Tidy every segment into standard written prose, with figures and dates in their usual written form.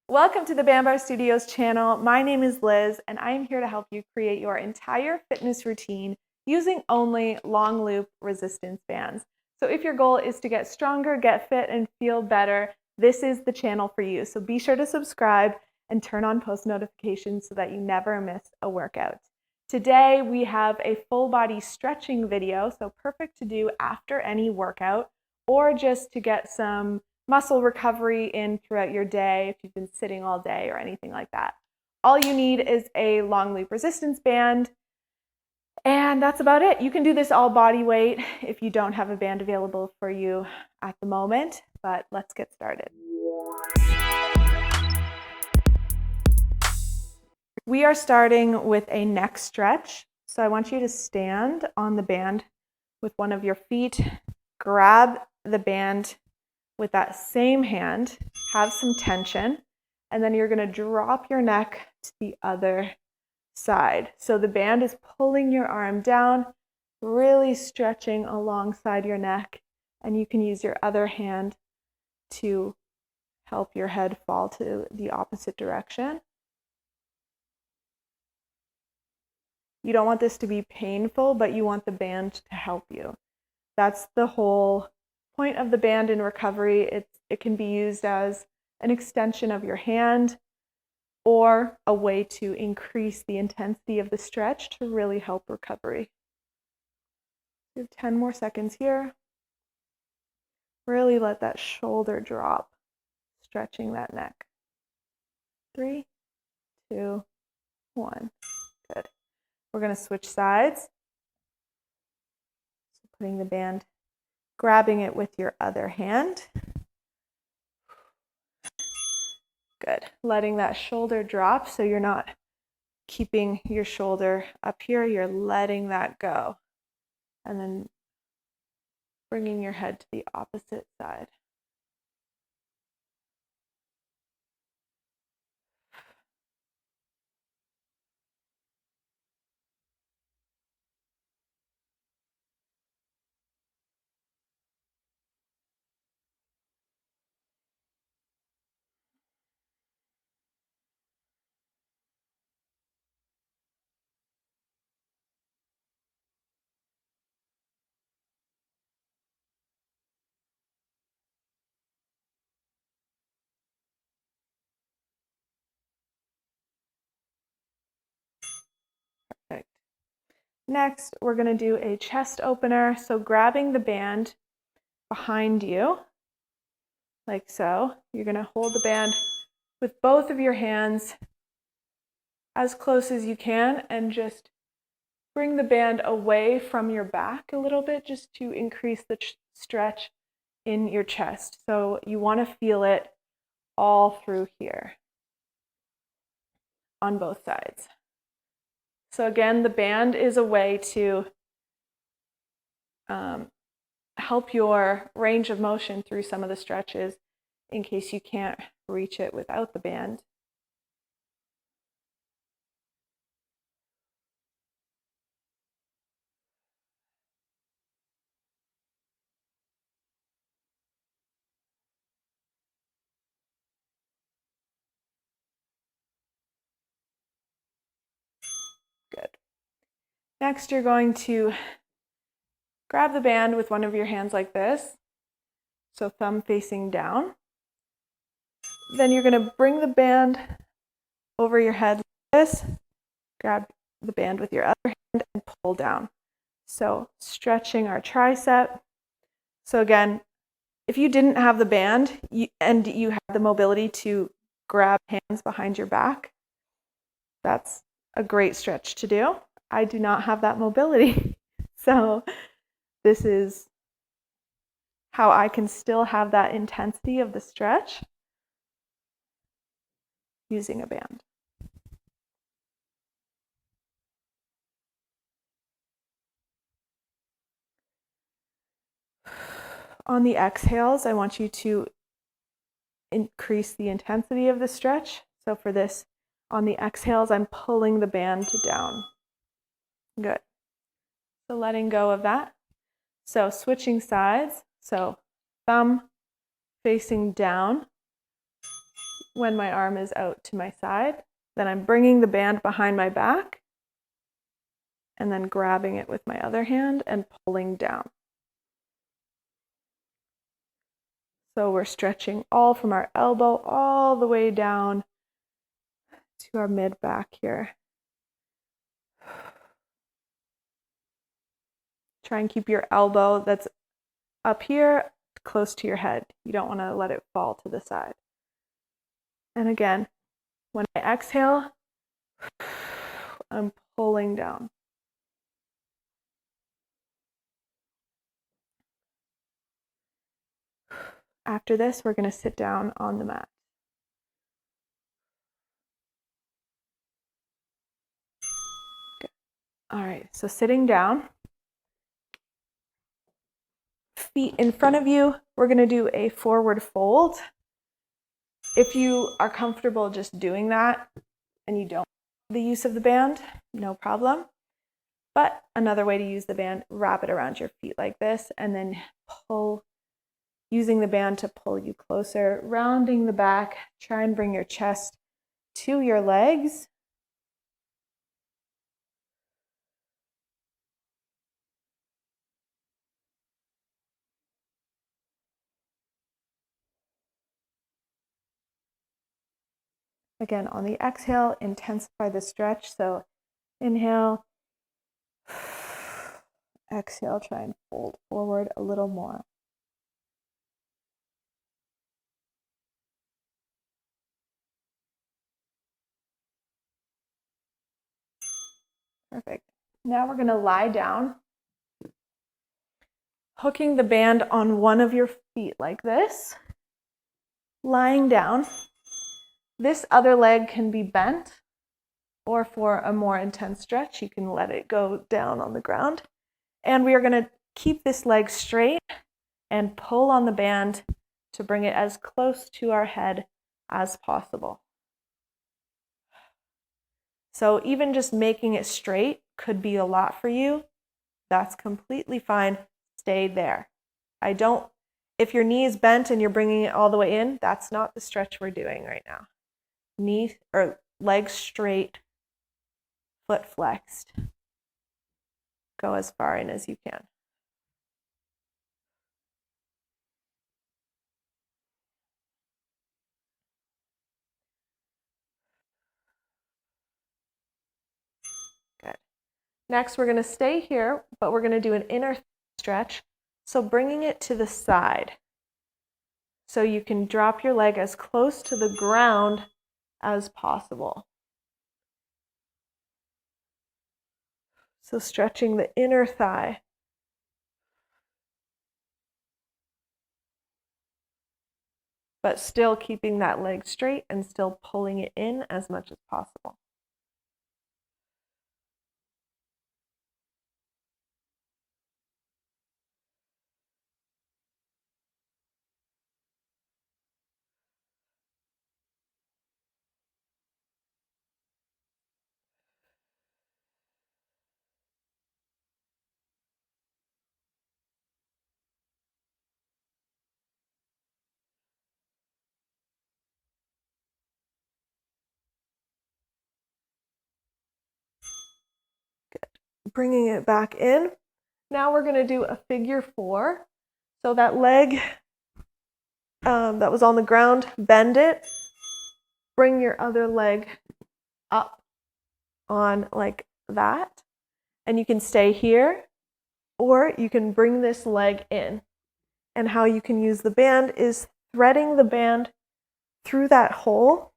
Welcome to the Bambar Studios channel. My name is Liz, and I am here to help you create your entire fitness routine using only long loop resistance bands. So if your goal is to get stronger, get fit, and feel better, this is the channel for you. So be sure to subscribe and turn on post notifications so that you never miss a workout. Today we have a full body stretching video, so perfect to do after any workout or just to get some muscle recovery in throughout your day if you've been sitting all day or anything like that. All you need is a long loop resistance band, and that's about it. You can do this all body weight if you don't have a band available for you at the moment, but let's get started. We are starting with a neck stretch. So I want you to stand on the band with one of your feet, grab the band with that same hand, have some tension, and then you're going to drop your neck to the other side. So the band is pulling your arm down, really stretching alongside your neck, and you can use your other hand to help your head fall to the opposite direction. You don't want this to be painful, but you want the band to help you. That's the whole point of the band in recovery. It can be used as an extension of your hand or a way to increase the intensity of the stretch to really help recovery. You have 10 more seconds here. Really let that shoulder drop, stretching that neck. 3, 2, 1. Good. We're going to switch sides. So putting the band, grabbing it with your other hand. Good. Letting that shoulder drop so you're not keeping your shoulder up here. You're letting that go. And then bringing your head to the opposite side. Perfect. Next, we're going to do a chest opener. So grabbing the band behind you, like so. You're going to hold the band with both of your hands as close as you can and just bring the band away from your back a little bit just to increase the stretch in your chest. So you want to feel it all through here on both sides. So again, the band is a way to help your range of motion through some of the stretches in case you can't reach it without the band. Good. Next, you're going to grab the band with one of your hands like this, so thumb facing down. Then you're going to bring the band over your head like this, grab the band with your other hand and pull down. So stretching our tricep. So again, if you didn't have the band and you have the mobility to grab hands behind your back, that's a great stretch to do. I do not have that mobility. So this is how I can still have that intensity of the stretch using a band. On the exhales, I want you to increase the intensity of the stretch. So for this, on the exhales, I'm pulling the band down. Good. So letting go of that. So switching sides. So thumb facing down. when my arm is out to my side. Then I'm bringing the band behind my back and then grabbing it with my other hand and pulling down. So we're stretching all from our elbow all the way down to our mid back here. Try and keep your elbow that's up here close to your head. You don't want to let it fall to the side. And again, when I exhale, I'm pulling down. After this, we're going to sit down on the mat. Good. All right, so sitting down, feet in front of you, we're going to do a forward fold. If you are comfortable just doing that and you don't have the use of the band, no problem. But another way to use the band, wrap it around your feet like this and then pull, using the band to pull you closer, rounding the back. Try and bring your chest to your legs. Again, on the exhale, intensify the stretch. So inhale, exhale, try and fold forward a little more. Perfect. Now we're going to lie down, hooking the band on one of your feet like this, lying down. This other leg can be bent, or for a more intense stretch, you can let it go down on the ground. And we are going to keep this leg straight and pull on the band to bring it as close to our head as possible. So even just making it straight could be a lot for you. That's completely fine. Stay there. If your knee is bent and you're bringing it all the way in, that's not the stretch we're doing right now. Knee or legs straight, foot flexed. Go as far in as you can. Good. Next, we're going to stay here, but we're going to do an inner stretch. So bringing it to the side. So you can drop your leg as close to the ground as possible. So stretching the inner thigh. But still keeping that leg straight and still pulling it in as much as possible. Bringing it back in. Now we're going to do a figure 4. So that leg that was on the ground, bend it. Bring your other leg up on like that. And you can stay here, or you can bring this leg in. And how you can use the band is threading the band through that hole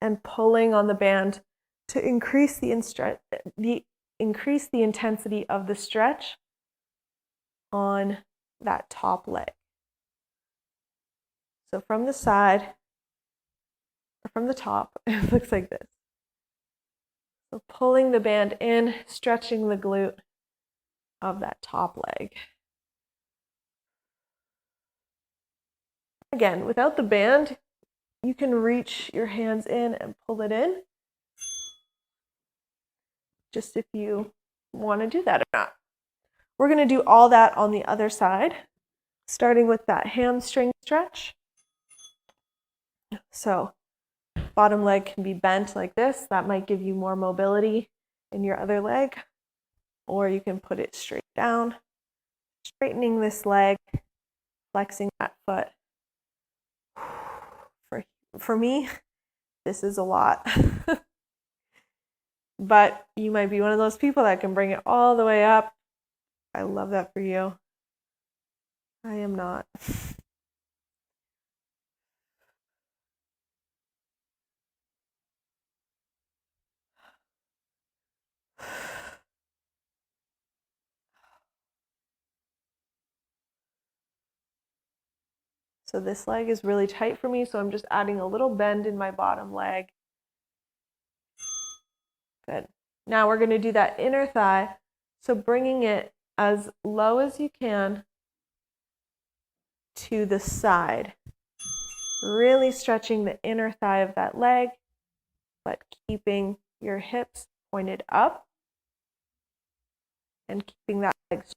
and pulling on the band to increase the intensity of the stretch on that top leg. So from the side, or from the top, it looks like this. So pulling the band in, stretching the glute of that top leg. Again, without the band, you can reach your hands in and pull it in. Just if you want to do that or not. We're going to do all that on the other side, starting with that hamstring stretch. So bottom leg can be bent like this. That might give you more mobility in your other leg. Or you can put it straight down, straightening this leg, flexing that foot. For me, this is a lot. But you might be one of those people that can bring it all the way up. I love that for you. I am not. So this leg is really tight for me, so I'm just adding a little bend in my bottom leg. Good. Now we're going to do that inner thigh. So bringing it as low as you can to the side. Really stretching the inner thigh of that leg, but keeping your hips pointed up and keeping that leg straight.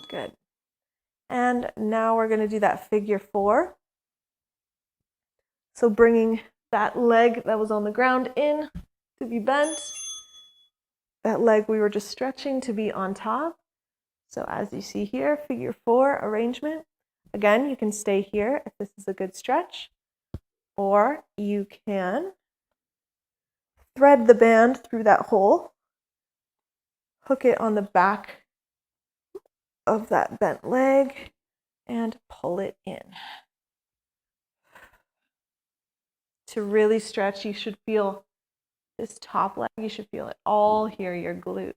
Good. And now we're going to do that figure 4. So bringing that leg that was on the ground in to be bent, that leg we were just stretching to be on top. So as you see here, figure 4 arrangement. Again, you can stay here if this is a good stretch, or you can thread the band through that hole, hook it on the back of that bent leg, and pull it in. To really stretch, you should feel this top leg, you should feel it all here, your glute.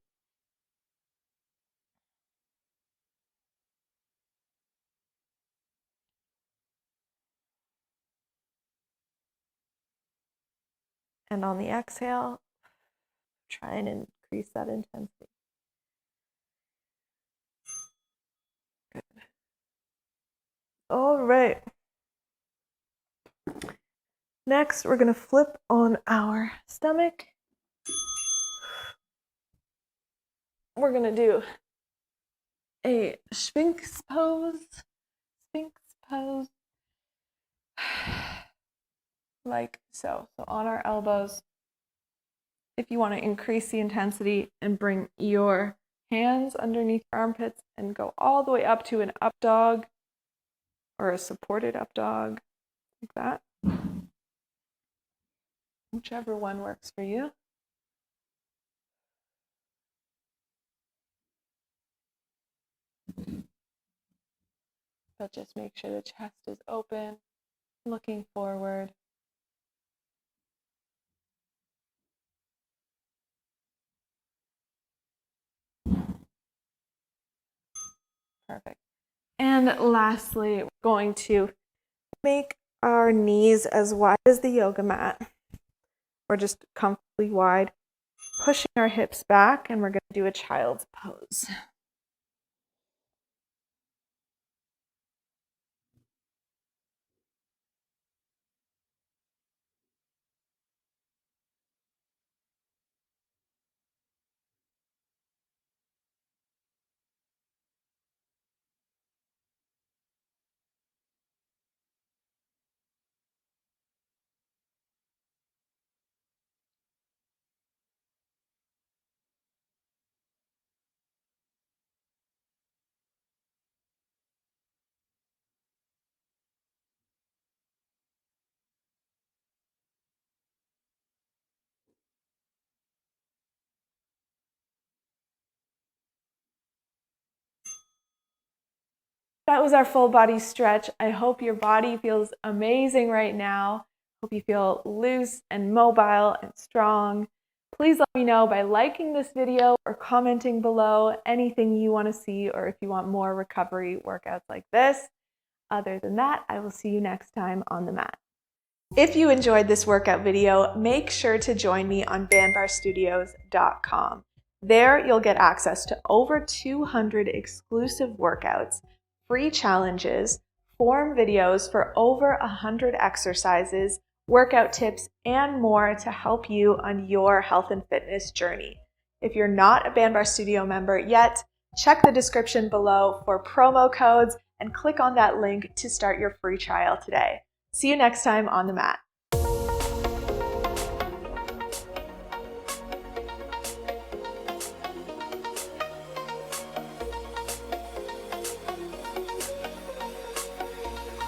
And on the exhale, try and increase that intensity. Good. All right. Next, we're going to flip on our stomach. We're going to do a Sphinx pose. Sphinx pose. Like so. So on our elbows, if you want to increase the intensity and bring your hands underneath your armpits and go all the way up to an up dog or a supported up dog, like that. Whichever one works for you. But just make sure the chest is open, looking forward. Perfect. And lastly, we're going to make our knees as wide as the yoga mat, or just comfortably wide, pushing our hips back, and we're going to do a child's pose. That was our full body stretch. I hope your body feels amazing right now. Hope you feel loose and mobile and strong. Please let me know by liking this video or commenting below anything you want to see, or if you want more recovery workouts like this. Other than that, I will see you next time on the mat. If you enjoyed this workout video, make sure to join me on bandbarstudios.com. There you'll get access to over 200 exclusive workouts, free challenges, form videos for over 100 exercises, workout tips, and more to help you on your health and fitness journey. If you're not a Bandbar Studio member yet, check the description below for promo codes and click on that link to start your free trial today. See you next time on the mat.